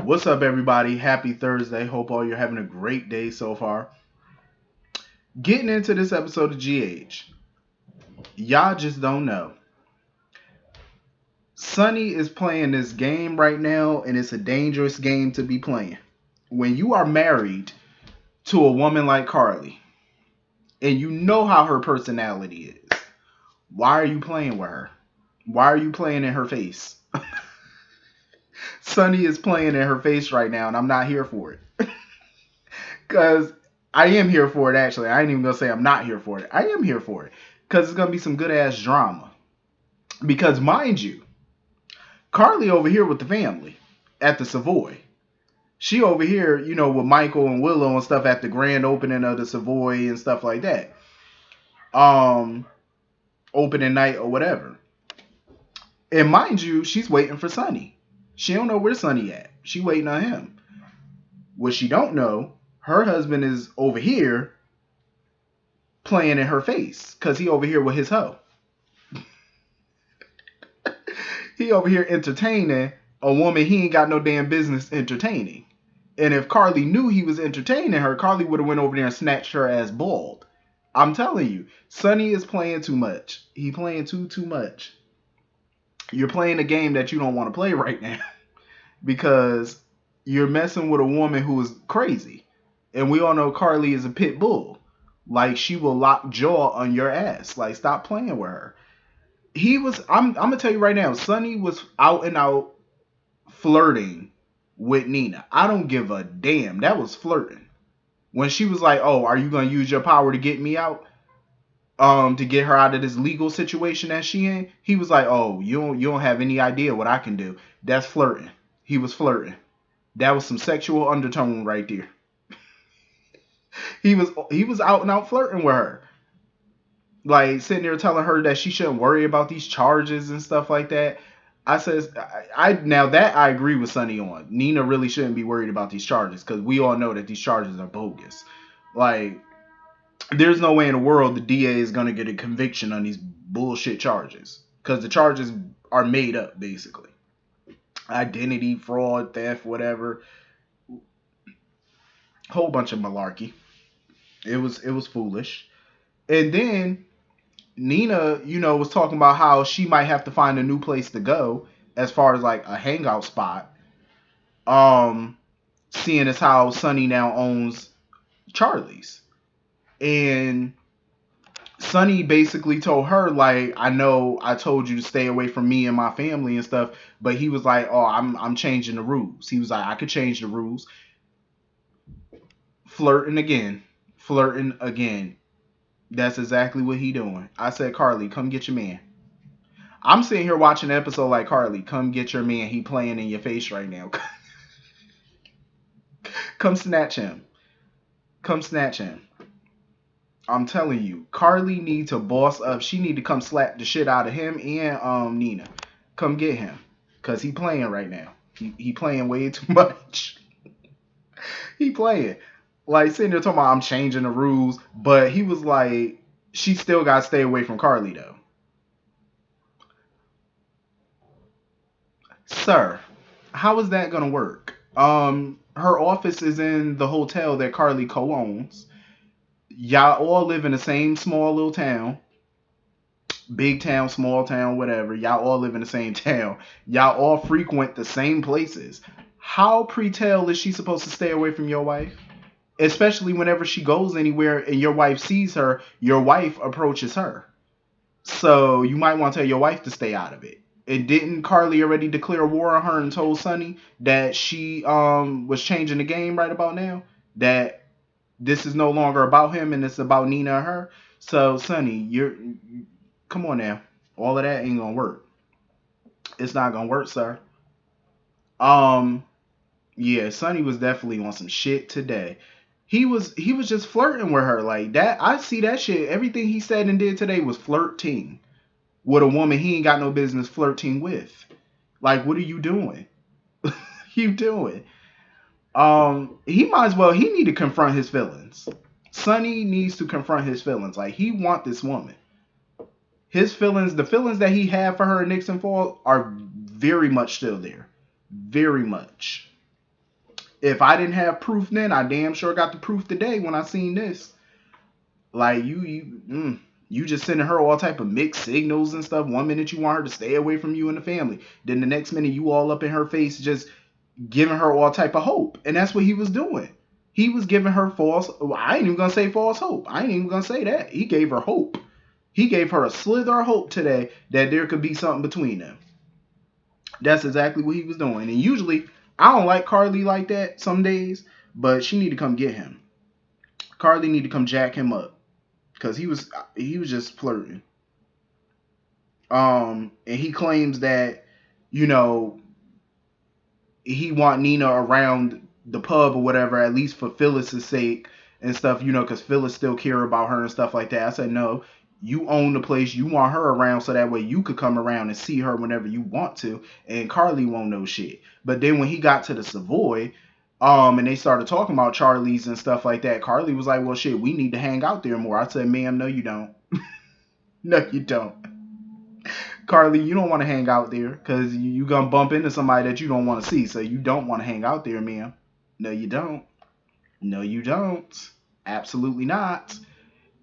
What's up, everybody? Happy Thursday. Hope all you're having a great day so far. Getting into this episode of GH, y'all just don't know. Sonny is playing this game right now, and it's a dangerous game to be playing. When you are married to a woman like Carly, and you know how her personality is, why are you playing with her? Why are you playing in her face? Sonny is playing in her face right now, and I'm not here for it. Because I am here for it, actually. I ain't even going to say I'm not here for it. I am here for it. Because it's going to be some good ass drama. Because, mind you, Carly over here with the family at the Savoy. She over here, with Michael and Willow and stuff at the grand opening of the Savoy and stuff like that. Opening night or whatever. And mind you, she's waiting for Sonny. She don't know where Sonny at. She waiting on him. What she don't know, her husband is over here playing in her face because he over here with his hoe. He over here entertaining a woman he ain't got no damn business entertaining. And if Carly knew he was entertaining her, Carly would have went over there and snatched her ass bald. I'm telling you, Sonny is playing too much. He playing too much. You're playing a game that you don't want to play right now because you're messing with a woman who is crazy. And we all know Carly is a pit bull. Like, she will lock jaw on your ass. Like, stop playing with her. I'm gonna tell you right now, Sonny was out and out flirting with Nina. I don't give a damn. That was flirting. When she was like, "Oh, are you gonna use your power to get me out? To get her out of this legal situation that she in?" He was like, "Oh, you don't have any idea what I can do." That's flirting. He was flirting. That was some sexual undertone right there. He was out and out flirting with her. Like, sitting there telling her that she shouldn't worry about these charges and stuff like that. I says, now that I agree with Sonny on. Nina really shouldn't be worried about these charges because we all know that these charges are bogus. Like, there's no way in the world the DA is gonna get a conviction on these bullshit charges because the charges are made up, basically. Identity, fraud, theft, whatever. Whole bunch of malarkey. It was foolish. And then Nina, was talking about how she might have to find a new place to go as far as like a hangout spot. Seeing as how Sonny now owns Charlie's. And Sonny basically told her, like, I know I told you to stay away from me and my family and stuff, but he was like, "Oh, I'm changing the rules." He was like, "I could change the rules." Flirting again. Flirting again. That's exactly what he doing. I said, "Carly, come get your man." I'm sitting here watching an episode like, "Carly, come get your man. He playing in your face right now. Come snatch him. Come snatch him." I'm telling you, Carly need to boss up. She need to come slap the shit out of him and Nina. Come get him. Cause he playing right now. He playing way too much. He playing. Like, sitting there talking about I'm changing the rules. But he was like, she still gotta stay away from Carly though. Sir, how is that gonna work? Her office is in the hotel that Carly co-owns. Y'all all live in the same small little town. Big town, small town, whatever. Y'all all live in the same town. Y'all all frequent the same places. How pre-tail is she supposed to stay away from your wife? Especially whenever she goes anywhere and your wife sees her, your wife approaches her. So you might want to tell your wife to stay out of it. And didn't Carly already declare war on her and told Sonny that she was changing the game right about now? That this is no longer about him and it's about Nina and her. So Sonny, come on now. All of that ain't gonna work. It's not gonna work, sir. Um, yeah, Sonny was definitely on some shit today. He was just flirting with her like that. I see that shit. Everything he said and did today was flirting with a woman he ain't got no business flirting with. Like, what are you doing? You doing? He might as well. He need to confront his feelings. Sonny needs to confront his feelings. Like, he want this woman. His feelings, the feelings that he had for her in Nixon Fall, are very much still there. Very much. If I didn't have proof then, I damn sure got the proof today when I seen this. Like you just sending her all type of mixed signals and stuff. One minute you want her to stay away from you and the family, then the next minute you all up in her face, just giving her all type of hope. And that's what he was doing. He was giving her false. I ain't even gonna say false hope. I ain't even gonna say that. He gave her hope. He gave her a slither of hope today that there could be something between them. That's exactly what he was doing. And usually, I don't like Carly like that some days, but she need to come get him. Carly need to come jack him up because he was just flirting. And he claims that you know he want Nina around the pub or whatever, at least for Phyllis's sake and stuff, because Phyllis still care about her and stuff like that. I said, no, you own the place. You want her around so that way you could come around and see her whenever you want to, and Carly won't know shit. But then when he got to the Savoy, and they started talking about Charlie's and stuff like that, Carly was like, well, shit, we need to hang out there more. I said, ma'am, no, you don't. No, you don't. Carly, you don't want to hang out there because you gonna bump into somebody that you don't want to see. So you don't want to hang out there, ma'am. No, you don't. No, you don't. Absolutely not.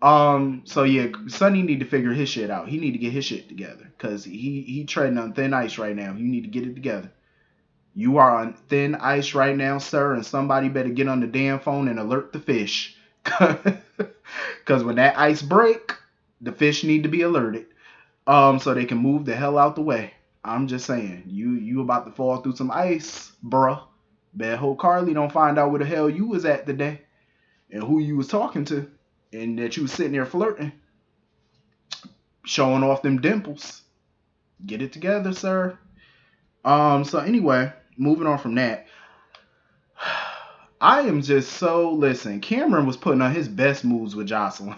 So yeah, Sonny need to figure his shit out. He need to get his shit together because he treading on thin ice right now. You need to get it together. You are on thin ice right now, sir, and somebody better get on the damn phone and alert the fish. Because when that ice break, the fish need to be alerted. So they can move the hell out the way. I'm just saying, you about to fall through some ice, bruh. Better hope Carly don't find out where the hell you was at today and who you was talking to and that you was sitting there flirting, showing off them dimples. Get it together, sir. So anyway, moving on from that. I am just listen, Cameron was putting on his best moves with Jocelyn.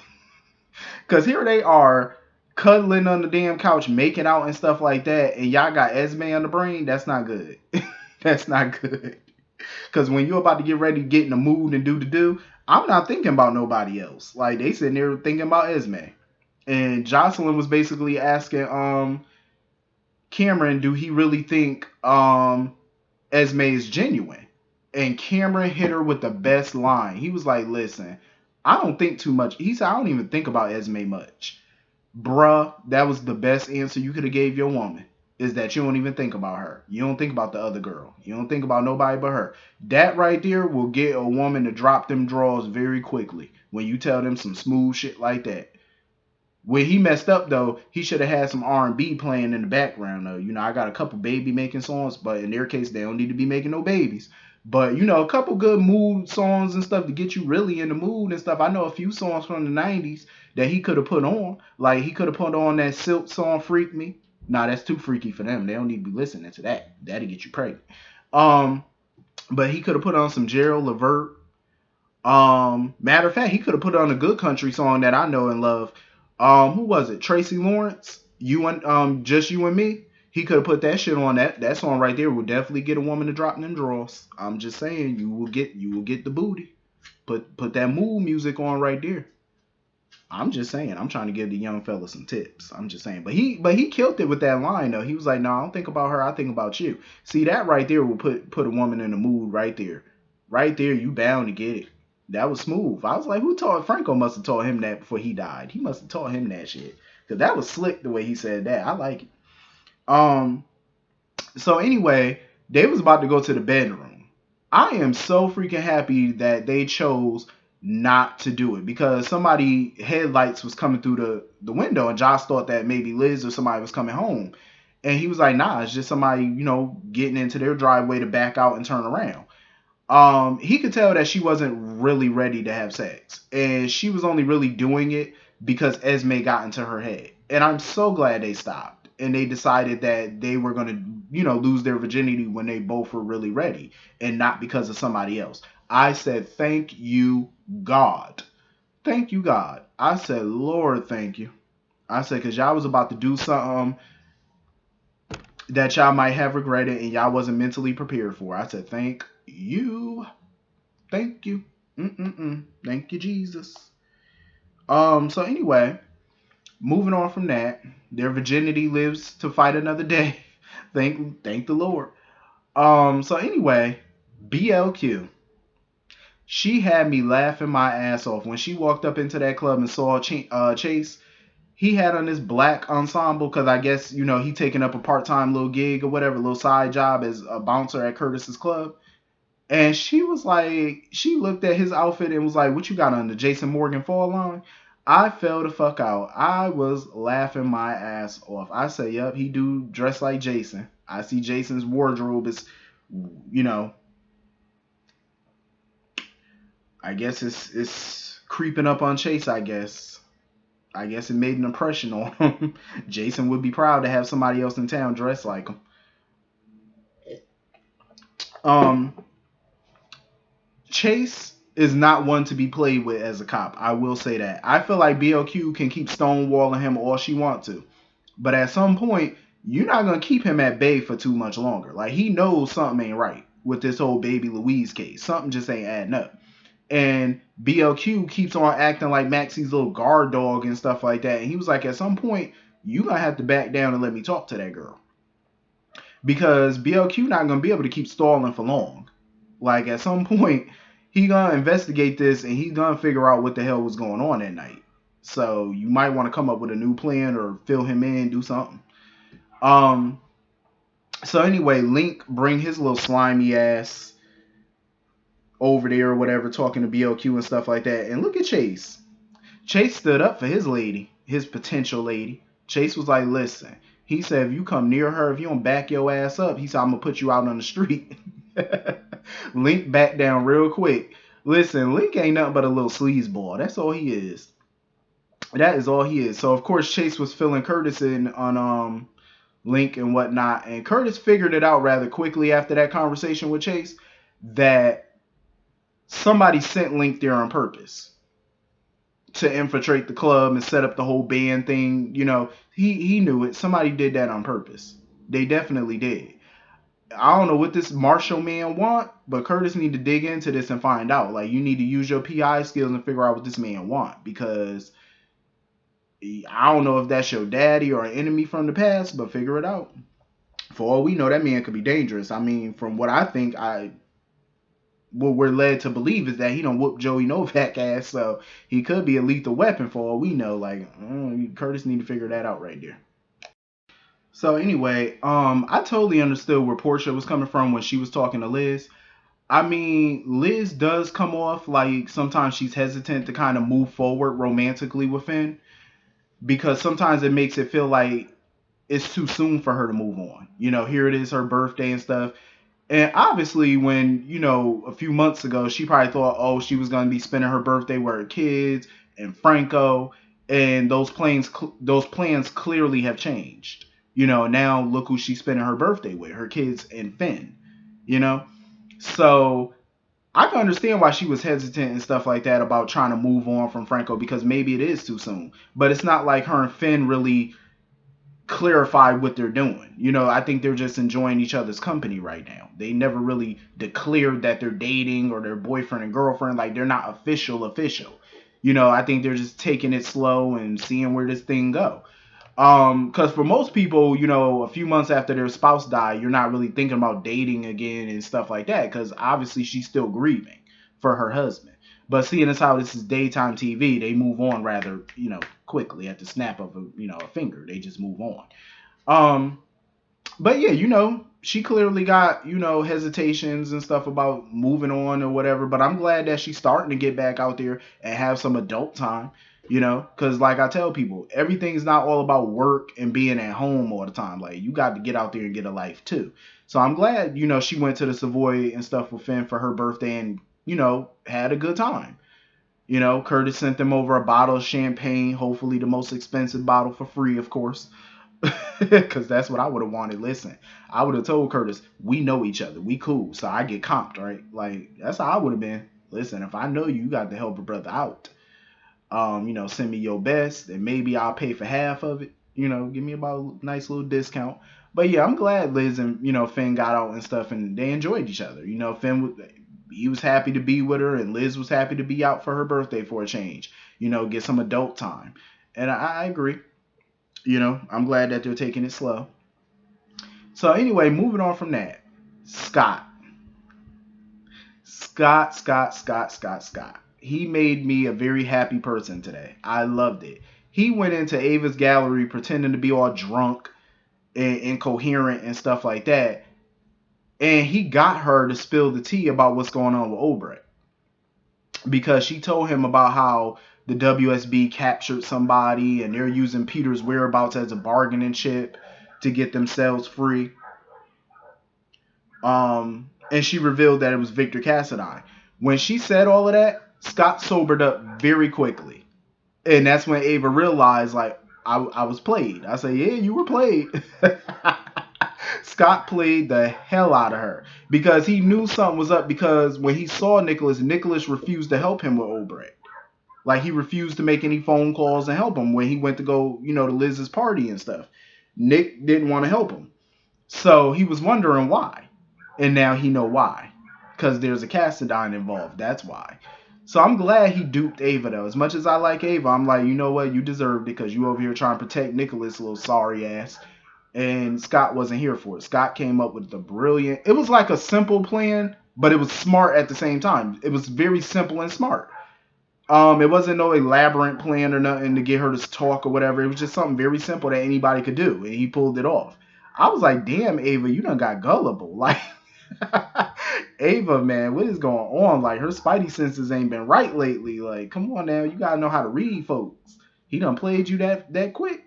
Because here they are cuddling on the damn couch, making out and stuff like that, and y'all got Esme on the brain. That's not good. That's not good. Because when you're about to get ready to get in the mood and do the do, I'm not thinking about nobody else. Like, they sitting there thinking about Esme. And Jocelyn was basically asking Cameron, do he really think Esme is genuine? And Cameron hit her with the best line. He was like, listen, I don't think too much. He said, I don't even think about Esme much. Bruh, that was the best answer you could have gave your woman, is that you don't even think about her. You don't think about the other girl. You don't think about nobody but her. That right there will get a woman to drop them drawers very quickly when you tell them some smooth shit like that. When he messed up, though, he should have had some R&B playing in the background, though. I got a couple baby making songs, but in their case, they don't need to be making no babies. But, a couple good mood songs and stuff to get you really in the mood and stuff. I know a few songs from the 90s that he could have put on. Like, he could have put on that Silk song, Freak Me. Nah, that's too freaky for them. They don't need to be listening to that. That'll get you pregnant. But he could have put on some Gerald Levert. Matter of fact, he could have put on a good country song that I know and love. Who was it? Tracy Lawrence? You and Just You and Me? He could have put that shit on. That song right there would definitely get a woman to drop them drawers. I'm just saying, you will get the booty. Put that mood music on right there. I'm just saying, I'm trying to give the young fella some tips. I'm just saying. But he killed it with that line though. He was like, no, I don't think about her, I think about you. See, that right there will put a woman in the mood right there. Right there, you bound to get it. That was smooth. I was like, who taught Franco must have taught him that before he died. He must have taught him that shit. Cause that was slick the way he said that. I like it. So anyway, they was about to go to the bedroom. I am so freaking happy that they chose not to do it because somebody headlights was coming through the window and Josh thought that maybe Liz or somebody was coming home. And he was like, nah, it's just somebody, getting into their driveway to back out and turn around. He could tell that she wasn't really ready to have sex. And she was only really doing it because Esme got into her head. And I'm so glad they stopped. And they decided that they were going to, lose their virginity when they both were really ready. And not because of somebody else. I said, thank you, God. Thank you, God. I said, Lord, thank you. I said, because y'all was about to do something that y'all might have regretted and y'all wasn't mentally prepared for. I said, thank you. Thank you. Thank you, Jesus. So anyway, moving on from that, their virginity lives to fight another day. Thank the Lord. So anyway, BLQ. She had me laughing my ass off when she walked up into that club and saw Chase. He had on this black ensemble because I guess he taking up a part-time little gig or whatever, little side job as a bouncer at Curtis's club. And she was like, she looked at his outfit and was like, "What you got on the Jason Morgan fall line?" I fell the fuck out. I was laughing my ass off. I said, "Yep, he do dress like Jason." I see Jason's wardrobe is, you know, I guess it's creeping up on Chase. I guess it made an impression on him. Jason would be proud to have somebody else in town dressed like him. Um, Chase is not one to be played with as a cop. I will say that. I feel like BLQ can keep stonewalling him all she wants to, but at some point, you're not gonna keep him at bay for too much longer. Like he knows something ain't right with this whole Baby Louise case. Something just ain't adding up. And BLQ keeps on acting like Maxie's little guard dog and stuff like that. And he was like, at some point, you gonna have to back down and let me talk to that girl because BLQ not gonna be able to keep stalling for long. Like at some point, he gonna investigate this and he's gonna figure out what the hell was going on that night. So you might want to come up with a new plan or fill him in, do something. Um. So anyway, Link bring his little slimy ass over there or whatever, talking to BLQ and stuff like that. And look at Chase. Chase stood up for his lady, his potential lady. Chase was like, "Listen," he said, "if you come near her, if you don't back your ass up," he said, "I'm gonna put you out on the street." Link backed down real quick. Listen, Link ain't nothing but a little sleazeball. That's all he is. That is all he is. So of course Chase was filling Curtis in on Link and whatnot, and Curtis figured it out rather quickly after that conversation with Chase that somebody sent Link there on purpose to infiltrate the club and set up the whole band thing. He knew it. Somebody did that on purpose. They definitely did. I don't know what this Marshall man want, but Curtis need to dig into this and find out. Like you need to use your PI skills and figure out what this man want because I don't know if that's your daddy or an enemy from the past, but figure it out. For all we know, that man could be dangerous. I mean, from what I think, what we're led to believe is that he don't whoop Joey Novak ass, so he could be a lethal weapon for all we know. Like Curtis need to figure that out right there. So anyway, I totally understood where Portia was coming from when she was talking to Liz. I mean, Liz does come off like sometimes she's hesitant to kind of move forward romantically with Finn because sometimes it makes it feel like it's too soon for her to move on. Here it is, her birthday and stuff. And obviously, when, a few months ago, she probably thought, oh, she was going to be spending her birthday with her kids and Franco. And those plans clearly have changed. Now look who she's spending her birthday with, her kids and Finn, you know? So I can understand why she was hesitant and stuff like that about trying to move on from Franco because maybe it is too soon. But it's not like her and Finn really clarified what they're doing. I think they're just enjoying each other's company right now. They never really declared that they're dating or they're boyfriend and girlfriend. Like they're not official. I think they're just taking it slow and seeing where this thing go. Because for most people, a few months after their spouse died, you're not really thinking about dating again and stuff like that. Because obviously she's still grieving for her husband. But seeing as how this is daytime TV, they move on rather, quickly at the snap of a finger. They just move on. Um, but yeah, she clearly got, hesitations and stuff about moving on or whatever. But I'm glad that she's starting to get back out there and have some adult time, because like I tell people, everything's not all about work and being at home all the time. Like you got to get out there and get a life too. So I'm glad, she went to the Savoy and stuff with Finn for her birthday and, had a good time. Curtis sent them over a bottle of champagne, hopefully the most expensive bottle for free, of course. Because that's what I would have wanted. Listen, I would have told Curtis, we know each other. We cool. So I get comped, right? Like, that's how I would have been. Listen, if I know you got to help a brother out, send me your best and maybe I'll pay for half of it. Give me about a nice little discount. But yeah, I'm glad Liz and, Finn got out and stuff and they enjoyed each other. Finn, he was happy to be with her and Liz was happy to be out for her birthday for a change. Get some adult time. And I agree. I'm glad that they're taking it slow. So anyway, moving on from that, Scott. Scott. He made me a very happy person today. I loved it. He went into Ava's gallery pretending to be all drunk and incoherent and stuff like that. And he got her to spill the tea about what's going on with Obrecht. Because she told him about how the WSB captured somebody and they're using Peter's whereabouts as a bargaining chip to get themselves free. And she revealed that it was Victor Cassadine. When she said all of that, Scott sobered up very quickly. And that's when Ava realized, like, I was played. I said, yeah, you were played. Scott played the hell out of her because he knew something was up, because when he saw Nicholas refused to help him with Obrecht. Like, he refused to make any phone calls and help him when he went to go, to Liz's party and stuff. Nick didn't want to help him. So he was wondering why. And now he know why. Because there's a Cassadine involved. That's why. So I'm glad he duped Ava, though. As much as I like Ava, I'm like, you know what? You deserved it because you over here trying to protect Nicholas, little sorry ass. And Scott wasn't here for it. Scott came up with the brilliant... It was like a simple plan, but it was smart at the same time. It was very simple and smart. It wasn't no elaborate plan or nothing to get her to talk or whatever. It was just something very simple that anybody could do, and he pulled it off. I was like, damn, Ava, you done got gullible. Like, Ava, man, what is going on? Like, her spidey senses ain't been right lately. Like, come on now, you gotta know how to read folks. He done played you that quick.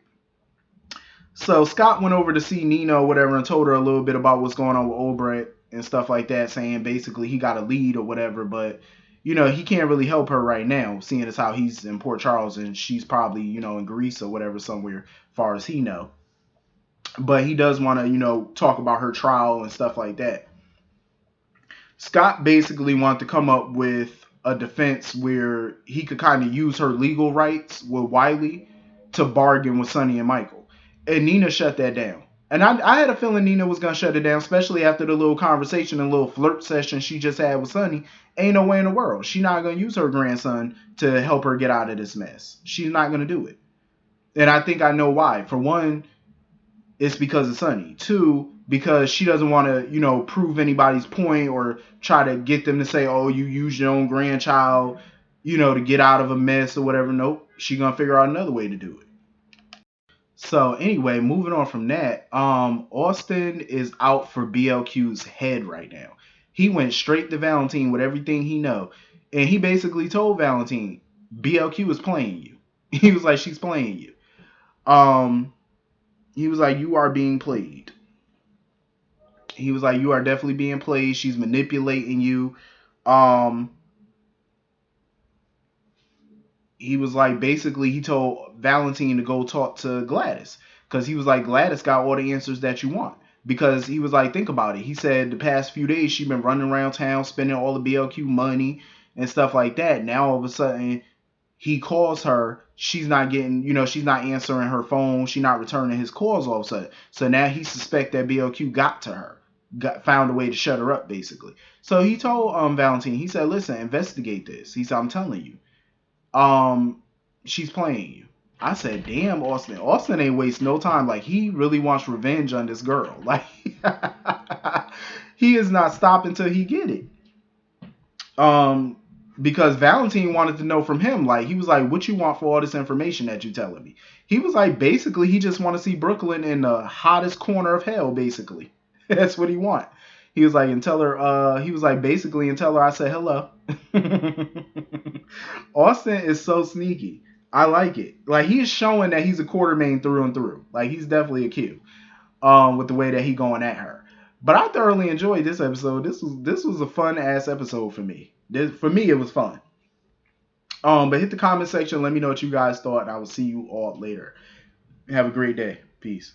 So Scott went over to see Nina or whatever and told her a little bit about what's going on with Obrecht and stuff like that, saying basically he got a lead or whatever, but he can't really help her right now, seeing as how he's in Port Charles and she's probably, in Greece or whatever, somewhere, far as he know. But he does want to, talk about her trial and stuff like that. Scott basically wanted to come up with a defense where he could kind of use her legal rights with Wiley to bargain with Sonny and Michael. And Nina shut that down. And I had a feeling Nina was going to shut it down, especially after the little conversation and little flirt session she just had with Sonny. Ain't no way in the world. She's not going to use her grandson to help her get out of this mess. She's not going to do it. And I think I know why. For one, it's because of Sonny. Two, because she doesn't want to, prove anybody's point or try to get them to say, oh, you used your own grandchild, to get out of a mess or whatever. Nope. She's going to figure out another way to do it. So anyway, moving on from that, Austin is out for BLQ's head right now. He went straight to Valentine with everything he know. And he basically told Valentine, BLQ is playing you. He was like, she's playing you. He was like, you are being played. He was like, you are definitely being played. She's manipulating you. He was like, basically, he told Valentine to go talk to Gladys. Because he was like, Gladys got all the answers that you want. Because he was like, think about it. He said the past few days she's been running around town, spending all the BLQ money and stuff like that. Now, all of a sudden, he calls her. She's not getting, she's not answering her phone. She's not returning his calls all of a sudden. So now he suspects that BLQ got to her. Found a way to shut her up, basically. So he told Valentine, he said, listen, investigate this. He said, I'm telling you. She's playing you. I said, damn, Austin. Austin ain't waste no time. Like, he really wants revenge on this girl. Like, he is not stopping till he get it. Because Valentine wanted to know from him, like, he was like, what you want for all this information that you telling me? He was like, basically, he just want to see Brooklyn in the hottest corner of hell, basically. That's what he want. He was like, and tell her, he was like, basically, and tell her I said hello. Austin is so sneaky. I like it. Like, he's showing that he's a Quartermain through and through. Like, he's definitely a Q. With the way that he going at her. But I thoroughly enjoyed this episode. This was a fun ass episode for me. For me, it was fun. But hit the comment section. Let me know what you guys thought. And I will see you all later. Have a great day. Peace.